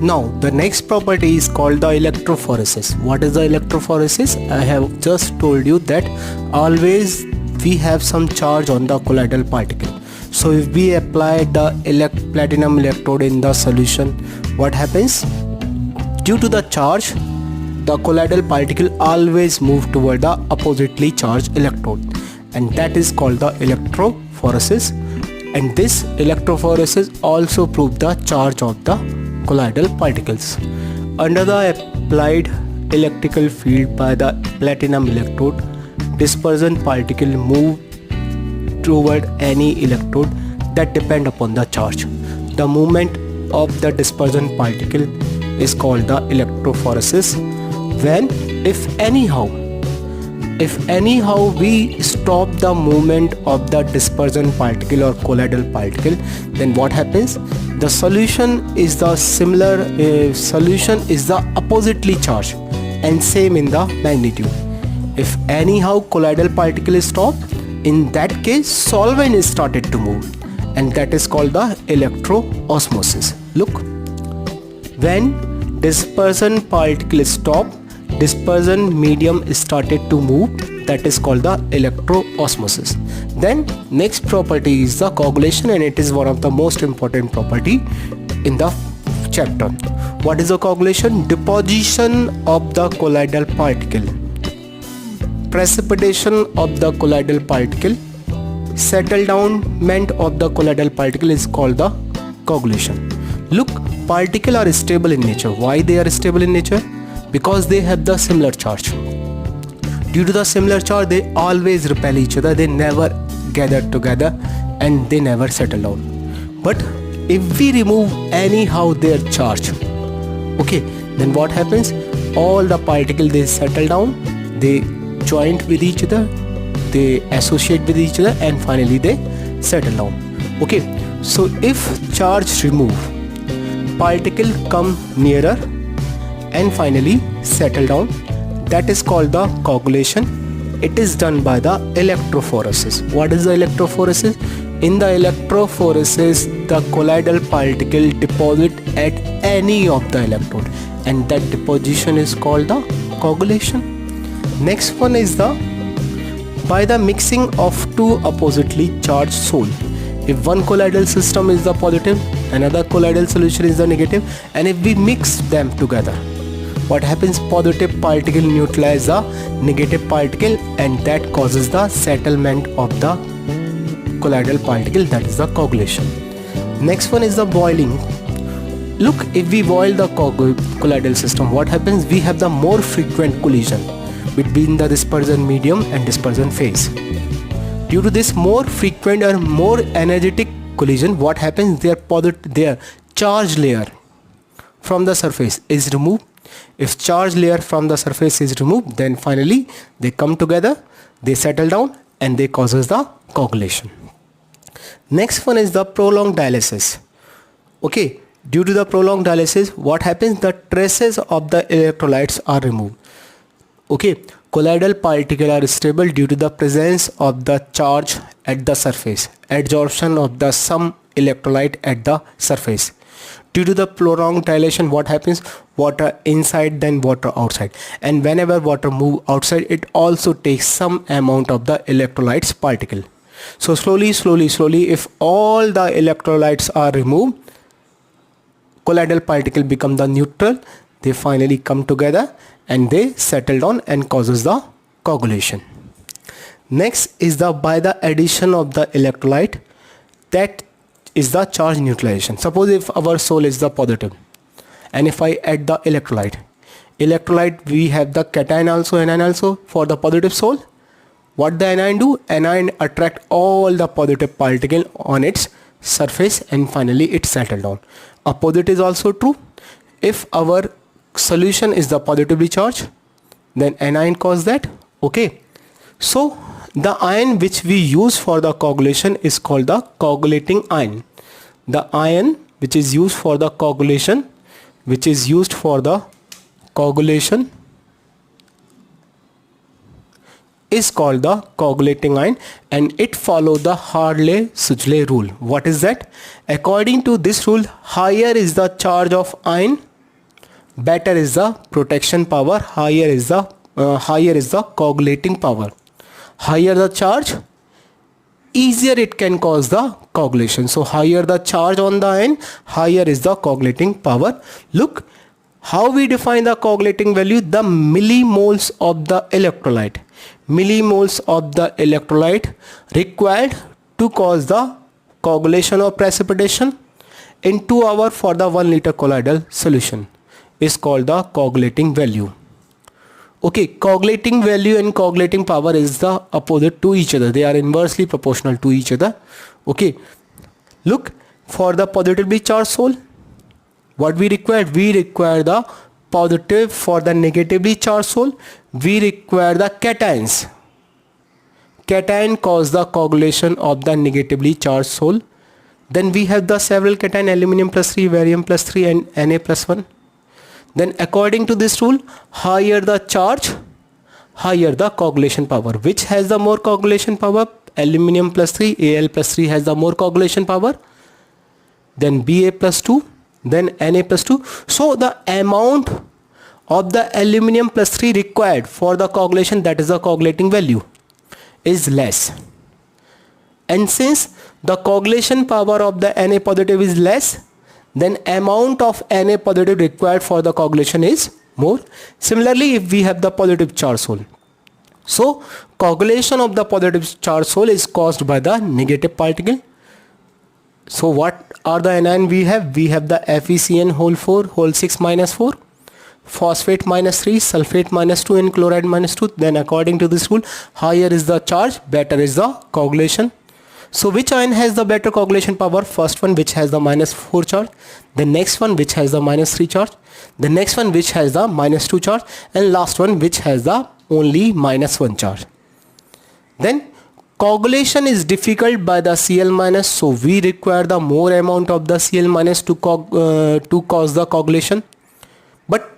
Now the next property is called the electrophoresis. What is the electrophoresis? I have just told you that always we have some charge on the colloidal particle. So if we apply the platinum electrode in the solution, what happens? Due to the charge, the colloidal particle always move toward the oppositely charged electrode, and that is called the electrophoresis. And this electrophoresis also proves the charge of the colloidal particles. Under the applied electrical field by the platinum electrode, dispersion particle move toward any electrode that depend upon the charge. The movement of the dispersion particle is called the electrophoresis. When if anyhow we stop the movement of the dispersion particle or colloidal particle, then what happens? The solution is the oppositely charged and same in the magnitude. If anyhow colloidal particle is stopped, in that case solvent is started to move, and that is called the electroosmosis. Look, when dispersion particle is stopped, dispersion medium is started to move, that is called the electroosmosis. Then next property is the coagulation, and it is one of the most important property in the chapter. What is the coagulation? Deposition of the colloidal particle, precipitation of the colloidal particle, settlement of the colloidal particle is called the coagulation. Look, particles are stable in nature. Why they are stable in nature? Because they have the similar charge. Due to the similar charge, they always repel each other, they never gather together, and they never settle down. But if we remove anyhow their charge, okay, then what happens? All the particles, they settle down, they join with each other, they associate with each other, and finally they settle down. Okay, so if charge remove, particle come nearer and finally settle down, that is called the coagulation. It is done by the electrophoresis. What is the electrophoresis? In the electrophoresis, the colloidal particle deposit at any of the electrode, and that deposition is called the coagulation. Next one is by the mixing of two oppositely charged soul. If one colloidal system is the positive, another colloidal solution is the negative, and if we mix them together, what happens? Positive particle neutralize the negative particle, and that causes the settlement of the colloidal particle, that is the coagulation. Next one is the boiling. Look, if we boil the colloidal system, what happens? We have the more frequent collision between the dispersion medium and dispersion phase. Due to this more frequent or more energetic collision, what happens? Their charge layer from the surface is removed. If charge layer from the surface is removed, then finally they come together, they settle down, and they causes the coagulation. Next one is the prolonged dialysis. Okay, due to the prolonged dialysis, what happens? The traces of the electrolytes are removed. Okay, colloidal particles are stable due to the presence of the charge at the surface, adsorption of the some electrolyte at the surface. Due to the prolonged dilation, what happens? Water inside, then water outside, and whenever water move outside, it also takes some amount of the electrolytes particle. So slowly, if all the electrolytes are removed, colloidal particle become the neutral, they finally come together and they settle down and causes the coagulation. Next is by the addition of the electrolyte, that is the charge neutralization. Suppose if our soul is the positive, and if I add the electrolyte, we have the cation also, anion also for the positive soul. What the anion do? Anion attract all the positive particle on its surface, and finally it settle down. Opposite is also true. If our solution is the positively charged, then anion cause that. Okay, so the ion which we use for the coagulation is called the coagulating ion. The ion which is used for the coagulation, is called the coagulating ion, and it follows the Hartley-Suchley rule. What is that? According to this rule, higher is the charge of ion, better is the protection power, higher is the coagulating power. Higher the charge, easier it can cause the coagulation. So higher the charge on the end, higher is the coagulating power. Look how we define the coagulating value. The millimoles of the electrolyte, millimoles of the electrolyte required to cause the coagulation or precipitation in 2 hours for the 1 liter colloidal solution is called the coagulating value. Okay, coagulating value and coagulating power is the opposite to each other. They are inversely proportional to each other. Okay, look, for the positively charged sole, what we require? We require the positive. For the negatively charged sole, we require the cations. Cation cause the coagulation of the negatively charged sole. Then we have the several cation, aluminum plus 3, barium plus 3 and Na plus 1. Then according to this rule, higher the charge, higher the coagulation power. Which has the more coagulation power? Aluminum plus 3, Al plus 3 has the more coagulation power. Then Ba plus 2, then Na plus 2. So the amount of the aluminum plus 3 required for the coagulation, that is the coagulating value, is less. And since the coagulation power of the Na positive is less, then amount of Na positive required for the coagulation is more. Similarly, if we have the positive charge sole, so coagulation of the positive charge sole is caused by the negative particle. So what are the anion we have? We have the FeCN whole 4, whole 6 minus 4, phosphate minus 3, sulfate minus 2 and chloride minus 2. Then according to this rule, higher is the charge, better is the coagulation. So which ion has the better coagulation power? First one which has the minus 4 charge, the next one which has the minus 3 charge, the next one which has the minus 2 charge, and last one which has the only minus 1 charge. Then coagulation is difficult by the Cl minus, so we require the more amount of the Cl minus to cause the coagulation. But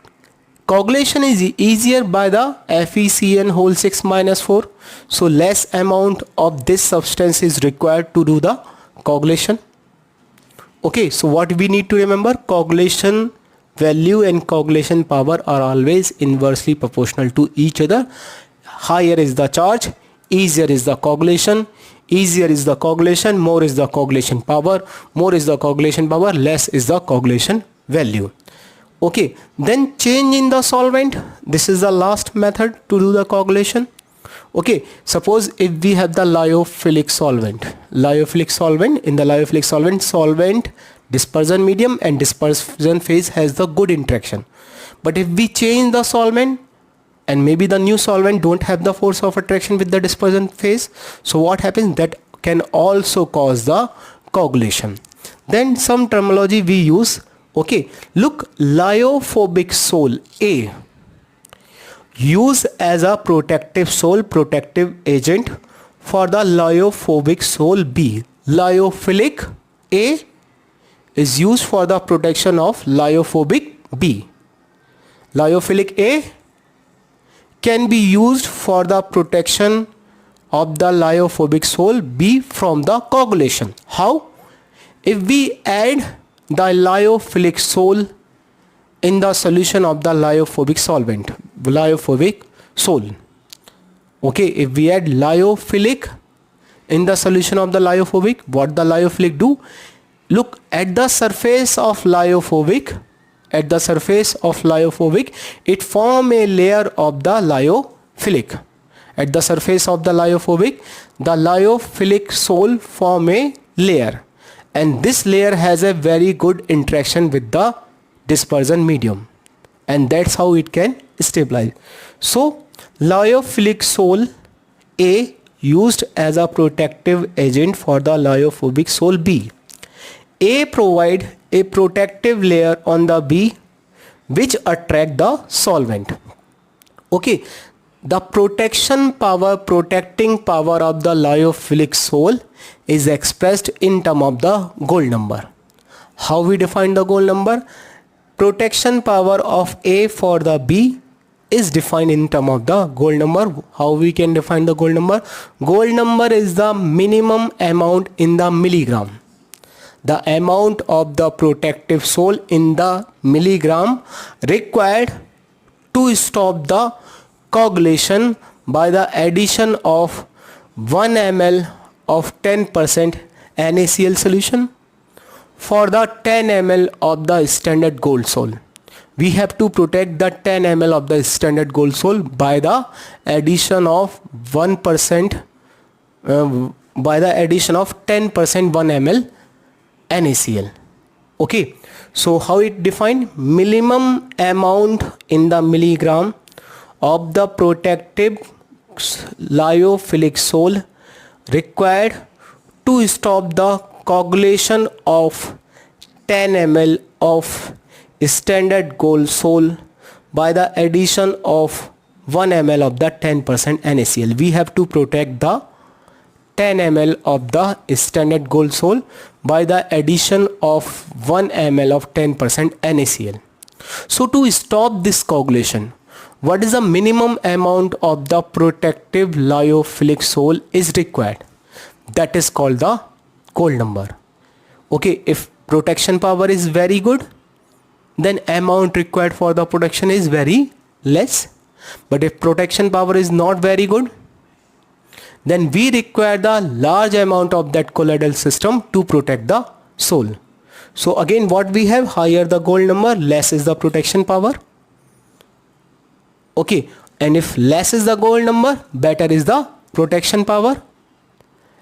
coagulation is easier by the FeCN whole 6 minus 4. So less amount of this substance is required to do the coagulation. Okay, so what we need to remember? Coagulation value and coagulation power are always inversely proportional to each other. Higher is the charge, easier is the coagulation. Easier is the coagulation, more is the coagulation power. More is the coagulation power, less is the coagulation value. Okay, then change in the solvent. This is the last method to do the coagulation. Okay, suppose if we have the lyophilic solvent. Lyophilic solvent, in the lyophilic solvent dispersion medium and dispersion phase has the good interaction. But if we change the solvent and maybe the new solvent don't have the force of attraction with the dispersion phase, so what happens? That can also cause the coagulation. Then some terminology we use. Okay, look, lyophobic sole A used as a protective sole, protective agent for the lyophobic sole B. Lyophilic A is used for the protection of lyophobic B. Lyophilic A can be used for the protection of the lyophobic sole B from the coagulation. How? If we add the lyophilic sole in the solution of the lyophobic solvent, lyophobic sole. Okay, if we add lyophilic in the solution of the lyophobic, what the lyophilic do? Look, at the surface of lyophobic, it form a layer of the lyophilic. At the surface of the lyophilic sole form a layer, and this layer has a very good interaction with the dispersion medium, and that's how it can stabilize. So lyophilic sole A used as a protective agent for the lyophobic sole B. A provide a protective layer on the B which attract the solvent. Okay, the protecting power of the lyophilic sole is expressed in terms of the gold number. How we define the gold number? Protection power of A for the B is defined in terms of the gold number. How we can define the gold number? Gold number is the minimum amount in the milligram. the amount of the protective sole in the milligram required to stop the coagulation by the addition of 1 ml of 10% NaCl solution for the 10 ml of the standard gold sole. We have to protect the 10 ml of the standard gold sole by the addition of 1% by the addition of 10% 1 ml NaCl. Okay, so how it defined? Minimum amount in the milligram of the protective lyophilic sole required to stop the coagulation of 10 ml of standard gold sole by the addition of 1 ml of the 10% NaCl. We have to protect the 10 ml of the standard gold sole by the addition of 1 ml of 10% NaCl. So to stop this coagulation, what is the minimum amount of the protective lyophilic sole is required? That is called the gold number. Okay, if protection power is very good, then amount required for the protection is very less. But if protection power is not very good, then we require the large amount of that colloidal system to protect the sole. So again, what we have, higher the gold number, less is the protection power. Okay, and if less is the gold number, better is the protection power.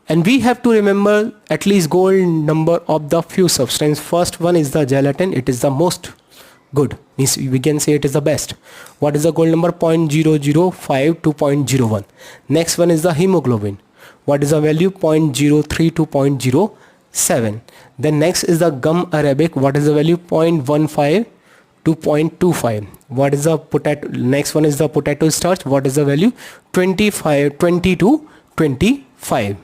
And we have to remember at least gold number of the few substance. First one is the gelatin. It is the most good, means we can say it is the best. What is the gold number? 0.005 to 0.01. Next one is the hemoglobin. What is the value? 0.03 to 0.07. Then next is the gum arabic. What is the value? 0.15 to 0.25. What is the potato? Next one is the potato starch. What is the value? 20 to 25.